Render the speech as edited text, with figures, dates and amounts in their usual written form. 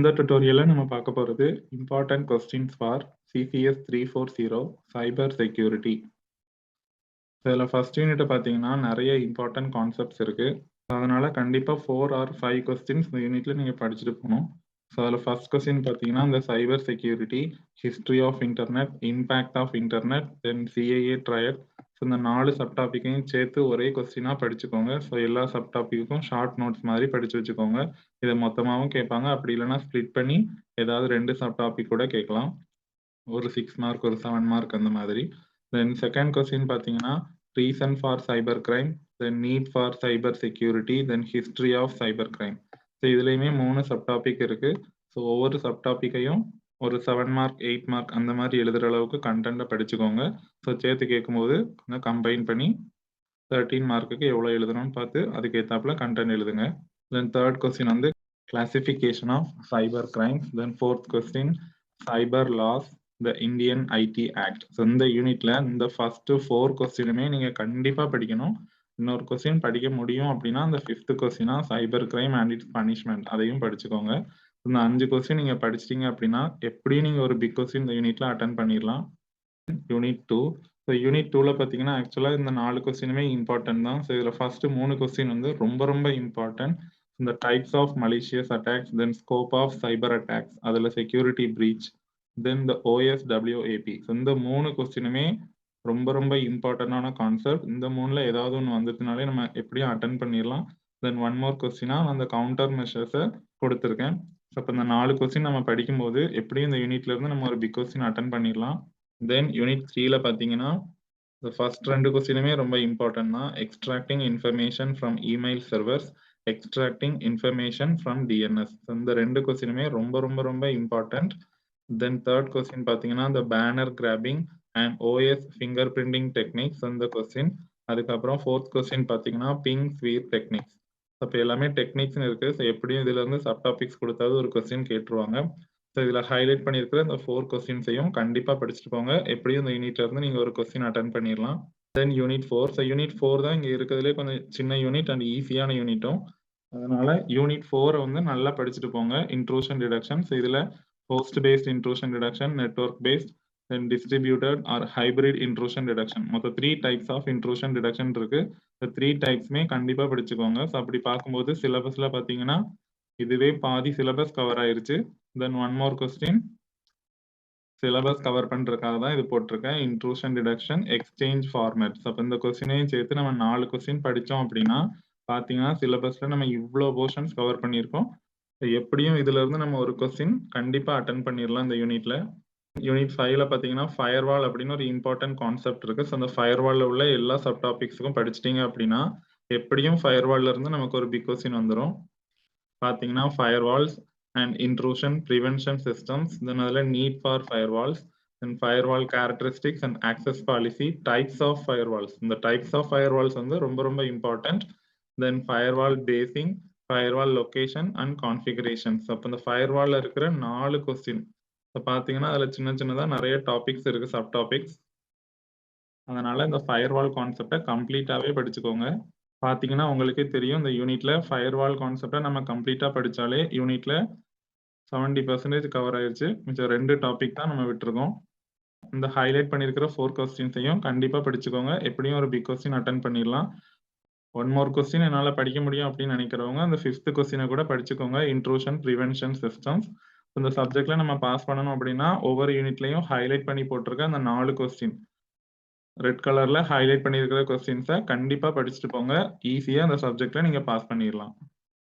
இந்த டுட்டோரியல்ல நம்ம பார்க்க போறது important questions for CCS 340 cyber security. இதில் ஃபர்ஸ்ட் யூனிட் பார்த்தீங்கன்னா நிறைய இம்பார்ட்டன்ட் கான்செப்ட்ஸ் இருக்கு. அதனால கண்டிப்பாக 4 or 5 கொஸ்டின்ஸ் இந்த யூனிட்ல நீங்கள் படிச்சுட்டு போகணும். ஸோ அதில் ஃபர்ஸ்ட் கொஸ்டின் பார்த்தீங்கன்னா இந்த cyber security, history of internet, impact of internet, then CAA trial. So இந்த 4 சப்டாபிக்கையும் சேர்த்து ஒரே கொஸ்டினாக படிச்சுக்கோங்க. ஸோ எல்லா சப்டாபிக்கும் ஷார்ட் நோட்ஸ் மாதிரி படிச்சு வச்சுக்கோங்க. இதை மொத்தமாகவும் கேட்பாங்க, அப்படி இல்லைன்னா ஸ்ப்ளிட் பண்ணி ஏதாவது 2 சப்டாபிக் கூட கேட்கலாம். ஒரு 6 மார்க், ஒரு 7 மார்க் அந்த மாதிரி. தென் செகண்ட் கொஸ்டின் பார்த்தீங்கன்னா reason for cyber crime, then need for cyber security, then history of cyber crime. So இதுலேயுமே 3 சப்டாபிக் இருக்கு. ஸோ ஒவ்வொரு சப்டாபிக்கையும் ஒரு 7 மார்க், 8 மார்க் அந்த மாதிரி எழுதுற அளவுக்கு கண்டென்ட்டை படிச்சுக்கோங்க. ஸோ சேர்த்து கேட்கும்போது கொஞ்சம் கம்பைன் பண்ணி 13 மார்க்குக்கு எவ்வளோ எழுதணும்னு பார்த்து அதுக்கு ஏற்றாப்புல கண்டென்ட் எழுதுங்க. தென் தேர்ட் கொஸ்டின் வந்து classification of cyber crimes. Then fourth question cyber laws, the Indian IT act. So இந்த யூனிட்ல இந்த ஃபர்ஸ்ட் 4 கொஸ்டினுமே நீங்க கண்டிப்பா படிக்கணும். இன்னொரு கொஸ்டின் படிக்க முடியும் அப்படின்னா அந்த 5th கொஸ்டினா cyber crime and it's punishment, அதையும் படிச்சுக்கோங்க. இந்த 5 கொஸ்டின் நீங்க படிச்சிட்டீங்க அப்படின்னா எப்படியும் நீங்க ஒரு பிக் கொஸ்டின் இந்த யூனிட்ல அட்டன் பண்ணிடலாம். யூனிட் 2. ஸோ யூனிட் 2ல பார்த்தீங்கன்னா ஆக்சுவலாக இந்த 4 கொஸ்டினுமே இம்பார்ட்டன்ட் தான். ஸோ இதில் ஃபர்ஸ்ட் 3 கொஸ்டின் வந்து ரொம்ப ரொம்ப இம்பார்ட்டன்ட். இந்த types of malicious attacks, then scope of cyber attacks, அதில் security breach, then the OSWAP. So இந்த 3 கொஸ்டினுமே ரொம்ப ரொம்ப இம்பார்ட்டன்டான கான்செப்ட். இந்த 3ல ஏதாவது ஒன்று வந்துச்சுனாலே நம்ம எப்படியும் அட்டன் பண்ணிடலாம். தென் ஒன் மோர் கொஸ்டினா அந்த கவுண்டர் மெஷர்ஸை கொடுத்துருக்கேன். ஸோ இப்போ இந்த 4 கொஸ்டின் நம்ம படிக்கும்போது எப்படியும் இந்த யூனிட்ல இருந்து நம்ம ஒரு பிக் கொஸ்டின் அட்டன் பண்ணிடலாம். தென் யூனிட் 3ல பார்த்தீங்கன்னா இந்த ஃபர்ஸ்ட் 2 கொஸ்டினுமே ரொம்ப இம்பார்ட்டன்ட் தான். Extracting information from email servers, extracting information from DNS. இந்த 2 கொஸ்டினுமே ரொம்ப ரொம்ப ரொம்ப இம்பார்ட்டன்ட். தென் தேர்ட் கொஸ்டின் பார்த்தீங்கன்னா இந்த banner grabbing and OS finger printing techniques அந்த கொஸ்டின். அதுக்கப்புறம் ஃபோர்த் கொஸ்டின் பார்த்தீங்கன்னா பிங் ஸ்வீப் டெக்னிக்ஸ். அப்போ எல்லாமே டெக்னிக்ஸ்னு இருக்கு. ஸோ எப்படியும் இதுல இருந்து சப்டாபிக்ஸ் கொடுத்தாவது ஒரு கொஸ்டின் கேட்டுருவாங்க. ஸோ இதில் ஹைலைட் பண்ணியிருக்கிற இந்த 4 கொஸ்டின்ஸையும் கண்டிப்பாக படிச்சுட்டு போங்க. எப்படியும் இந்த யூனிட்ல இருந்து நீங்கள் ஒரு கொஸ்டின் அட்டன் பண்ணிடலாம். தென் யூனிட் 4. ஸோ யூனிட் 4 தான் இங்கே இருக்கிறதுலே கொஞ்சம் சின்ன யூனிட் அண்ட் ஈஸியான யூனிட்டும். அதனால யூனிட் 4 வந்து நல்லா படிச்சுட்டு போங்க. Intrusion detection. ஸோ இதில் host based intrusion detection, network based, then distributed or hybrid intrusion detection. மொத்தம் 3 types of intrusion detection இருக்கு. இந்த 3 typesமே கண்டிப்பா படிச்சுக்கோங்க. ஸோ அப்படி பார்க்கும்போது சிலபஸ்ல பார்த்தீங்கன்னா இதுவே பாதி சிலபஸ் கவர் ஆயிருச்சு. Then one more question syllabus cover பண்றதுக்காக தான் இது போட்டிருக்கேன். Intrusion detection exchange formats. அப்போ இந்த கொஸ்டினையும் சேர்த்து நம்ம 4 கொஸ்டின் படித்தோம் அப்படின்னா பார்த்தீங்கன்னா சிலபஸ்ல நம்ம இவ்வளோ போர்ஷன்ஸ் கவர் பண்ணியிருக்கோம். எப்படியும் இதுல இருந்து நம்ம ஒரு கொஸ்டின் கண்டிப்பா அட்டன் பண்ணிடலாம் இந்த யூனிட்ல. யூனிட் 5ல பார்த்தீங்கன்னா ஃபயர்வால் அப்படின்னு ஒரு இம்பார்ட்டன்ட் கான்செப்ட் இருக்கு. ஸோ அந்த ஃபயர்வால்ல உள்ள எல்லா சப்டாபிக்ஸுக்கும் படிச்சிட்டீங்க அப்படின்னா எப்படியும் ஃபயர்வால்ல இருந்து நமக்கு ஒரு பிக் கொஸ்டின் வந்துடும். பார்த்தீங்கன்னா firewalls and intrusion prevention systems, then அதில் need for firewalls, then firewall characteristics and access policy, types of firewalls. இந்த டைப்ஸ் ஆஃப் ஃபயர்வால்ஸ் வந்து ரொம்ப ரொம்ப important. Then firewall basing, firewall location and configurations. அப்போ இந்த ஃபயர்வால்ல இருக்கிற 4 கொஸ்டின் இப்போ பார்த்தீங்கன்னா அதில் சின்ன சின்னதாக நிறைய டாபிக்ஸ் இருக்கு, சப் டாபிக்ஸ். அதனால இந்த ஃபயர்வால் கான்செப்டை கம்ப்ளீட்டாகவே படிச்சுக்கோங்க. பார்த்தீங்கன்னா உங்களுக்கே தெரியும் இந்த யூனிட்ல ஃபயர்வால் கான்செப்டை நம்ம கம்ப்ளீட்டாக படித்தாலே யூனிட்ல 70% கவர் ஆயிடுச்சு. மிச்சம் 2 டாபிக் தான் நம்ம விட்டுருக்கோம். இந்த ஹைலைட் பண்ணியிருக்கிற 4 கொஸ்டின்ஸையும் கண்டிப்பாக படிச்சுக்கோங்க. எப்படியும் ஒரு பிக் கொஸ்டின் அட்டன் பண்ணிடலாம். ஒன் மோர் கொஸ்டின் என்னால் படிக்க முடியும் அப்படின்னு நினைக்கிறவங்க அந்த 5th கொஸ்டினை கூட படிச்சுக்கோங்க. Intrusion prevention systems. இந்த சப்ஜெக்ட்ல நம்ம பாஸ் பண்ணணும் அப்படின்னா ஒவ்வொரு யூனிட்லையும் ஹைலைட் பண்ணி போட்டிருக்க அந்த 4 கொஸ்டின் ரெட் கலர்ல ஹைலைட் பண்ணியிருக்கிற கொஸ்டின்ஸை கண்டிப்பாக படிச்சுட்டு போங்க. ஈஸியாக அந்த சப்ஜெக்ட்ல நீங்கள் பாஸ் பண்ணிடலாம்.